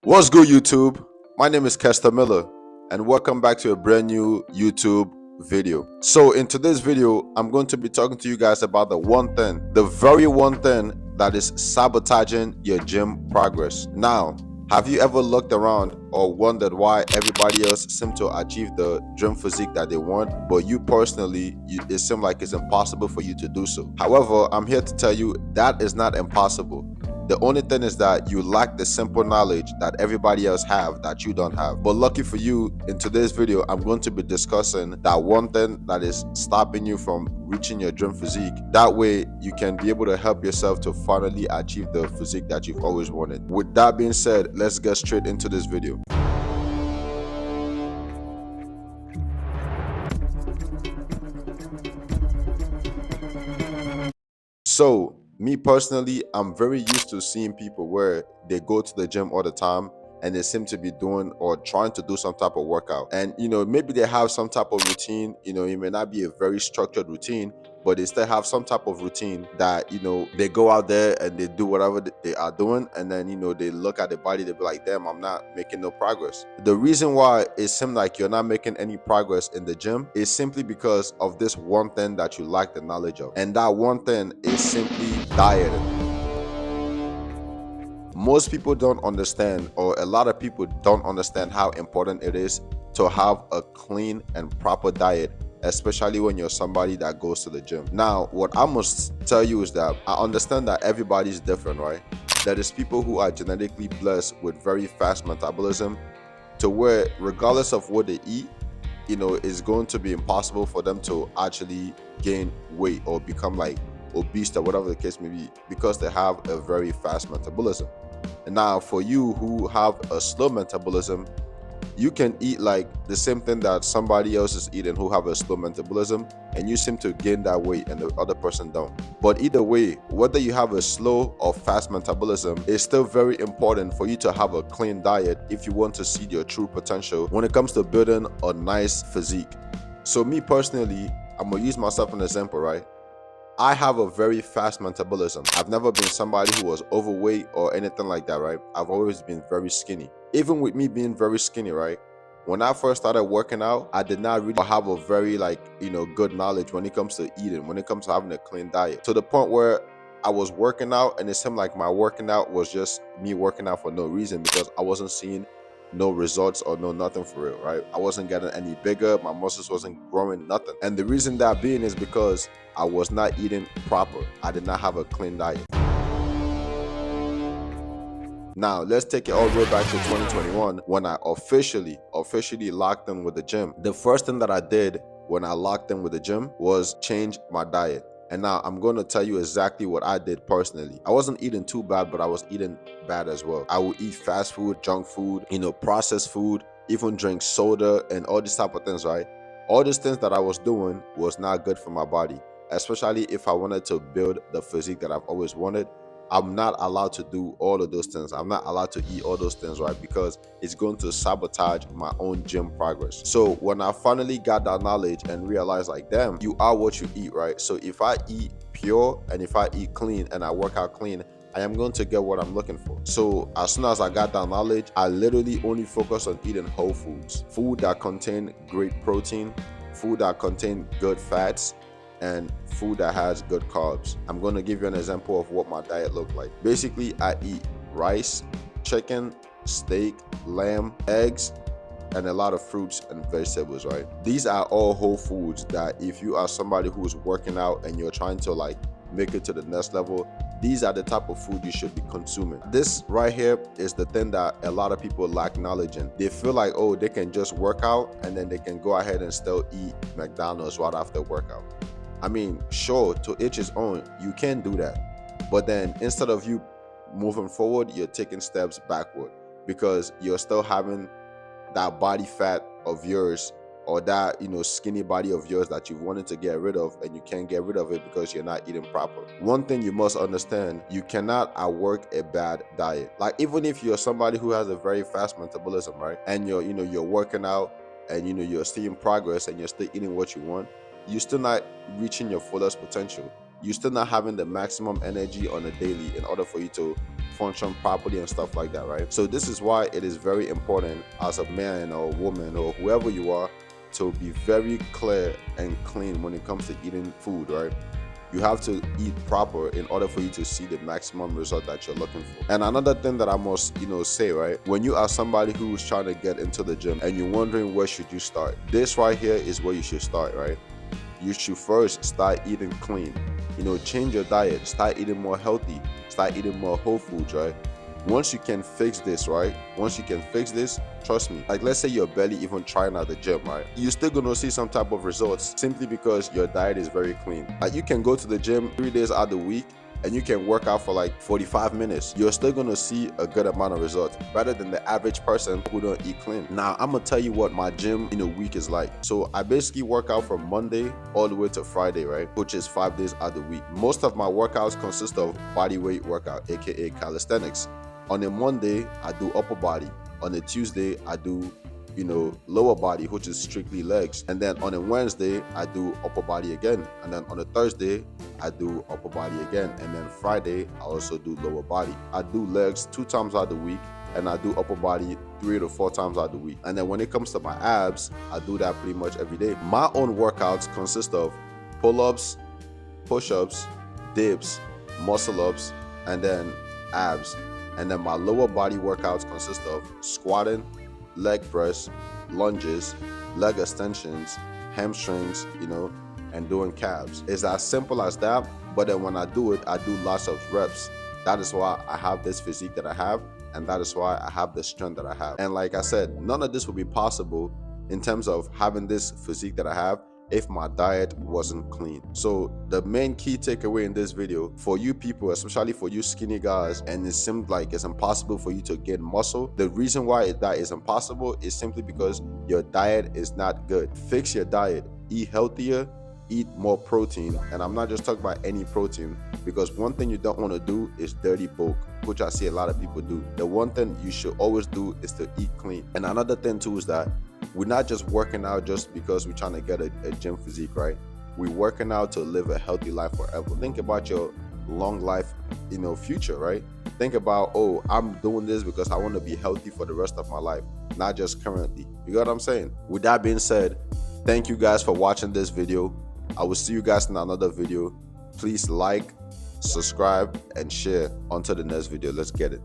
What's good, YouTube? My name is Kester Miller, and welcome back to a brand new YouTube video. So, in today's video, I'm going to be talking to you guys about the very one thing that is sabotaging your gym progress. Now, have you ever looked around or wondered why everybody else seems to achieve the gym physique that they want, but you personally, it seems like it's impossible for you to do so? However, I'm here to tell you that is not impossible. The only thing is that you lack the simple knowledge that everybody else have that you don't have. But lucky for you, in today's video, I'm going to be discussing that one thing that is stopping you from reaching your dream physique. That way, you can be able to help yourself to finally achieve the physique that you've always wanted. With that being said, let's get straight into this video. So, me personally, I'm very used to seeing people where they go to the gym all the time and they seem to be doing or trying to do some type of workout. And maybe they have some type of routine. It may not be a very structured routine, but they still have some type of routine that they go out there and they do whatever they are doing, and then they look at the body, they be like, damn, I'm not making no progress. The reason why it seems like you're not making any progress in the gym is simply because of this one thing that you lack the knowledge of, and that one thing is simply dieting. Most people don't understand, or a lot of people don't understand, how important it is to have a clean and proper diet, especially when you're somebody that goes to the gym. Now, what I must tell you is that I understand that everybody's different, right? There is people who are genetically blessed with very fast metabolism, to where regardless of what they eat, it's going to be impossible for them to actually gain weight or become like obese or whatever the case may be, because they have a very fast metabolism. And now for you who have a slow metabolism, you can eat like the same thing that somebody else is eating who have a slow metabolism, and you seem to gain that weight and the other person don't. But either way, whether you have a slow or fast metabolism, it's still very important for you to have a clean diet if you want to see your true potential when it comes to building a nice physique. So me personally, I'm gonna use myself as an example, right? I have a very fast metabolism. I've never been somebody who was overweight or anything like that, right? I've always been very skinny. Even with me being very skinny, right? When I first started working out, I did not really have a very good knowledge when it comes to eating, when it comes to having a clean diet. To the point where I was working out and it seemed like my working out was just me working out for no reason, because I wasn't seeing no results or no nothing for real, right? I wasn't getting any bigger, my muscles wasn't growing, nothing. And the reason that being is because I was not eating proper. I did not have a clean diet. Now, let's take it all the way back to 2021 when I officially locked in with the gym. The first thing that I did when I locked in with the gym was change my diet. And now I'm going to tell you exactly what I did personally. I wasn't eating too bad, but I was eating bad as well. I would eat fast food, junk food, processed food, even drink soda and all these type of things, right? All these things that I was doing was not good for my body, especially if I wanted to build the physique that I've always wanted. I'm not allowed to do all of those things. I'm not allowed to eat all those things, right? Because it's going to sabotage my own gym progress. So when I finally got that knowledge and realized, like, damn, you are what you eat, right? So if I eat pure and if I eat clean and I work out clean, I am going to get what I'm looking for. So as soon as I got that knowledge, I literally only focus on eating whole foods, food that contain great protein, food that contain good fats, and food that has good carbs. I'm going to give you an example of what my diet looked like. Basically, I eat rice, chicken, steak, lamb, eggs, and a lot of fruits and vegetables, right? These are all whole foods that if you are somebody who's working out and you're trying to make it to the next level, these are the type of food you should be consuming. This right here is the thing that a lot of people lack knowledge in. They feel like, oh, they can just work out and then they can go ahead and still eat McDonald's right after workout. I mean, sure, to each his own, you can do that. But then instead of you moving forward, you're taking steps backward, because you're still having that body fat of yours, or that skinny body of yours that you wanted to get rid of, and you can't get rid of it because you're not eating proper. One thing you must understand, you cannot outwork a bad diet. Like, even if you're somebody who has a very fast metabolism, right, and you're working out and you're seeing progress and you're still eating what you want, you're still not reaching your fullest potential. You're still not having the maximum energy on a daily in order for you to function properly and stuff like that, right? So this is why it is very important as a man or a woman or whoever you are to be very clear and clean when it comes to eating food, right? You have to eat proper in order for you to see the maximum result that you're looking for. And another thing that I must, say, right? When you are somebody who's trying to get into the gym and you're wondering where should you start, this right here is where you should start, right? You should first start eating clean. Change your diet, start eating more healthy, start eating more whole foods, right? Once you can fix this, right? Once you can fix this, trust me, like let's say you're barely even trying at the gym, right? You're still gonna see some type of results simply because your diet is very clean. Like you can go to the gym 3 days out of the week and you can work out for like 45 minutes. You're still gonna see a good amount of results better than the average person who don't eat clean. Now, I'm gonna tell you what my gym in a week is like. So I basically work out from Monday all the way to Friday, right? Which is 5 days out of the week. Most of my workouts consist of body weight workout, aka calisthenics. On a Monday, I do upper body. On a Tuesday, I do, lower body, which is strictly legs. And then on a Wednesday, I do upper body again. And then on a Thursday, I do upper body again. And then Friday, I also do lower body. I do legs 2 times out of the week, and I do upper body 3 to 4 times out of the week. And then when it comes to my abs, I do that pretty much every day. My own workouts consist of pull-ups, push-ups, dips, muscle-ups, and then abs. And then my lower body workouts consist of squatting, leg press, lunges, leg extensions, hamstrings, and doing calves. It's as simple as that, but then when I do it, I do lots of reps. That is why I have this physique that I have, and that is why I have the strength that I have. And like I said, none of this would be possible in terms of having this physique that I have if my diet wasn't clean. So the main key takeaway in this video for you people, especially for you skinny guys, and it seems like it's impossible for you to gain muscle, the reason why that is impossible is simply because your diet is not good. Fix your diet, eat healthier, eat more protein. And I'm not just talking about any protein, because one thing you don't want to do is dirty bulk, which I see a lot of people do. The one thing you should always do is to eat clean. And another thing too is that we're not just working out just because we're trying to get a gym physique, right? We're working out to live a healthy life forever. Think about your long life, future, right? Think about, I'm doing this because I want to be healthy for the rest of my life, not just currently. You got what I'm saying? With that being said, thank you guys for watching this video. I will see you guys in another video. Please like, subscribe, and share. Until the next video. Let's get it.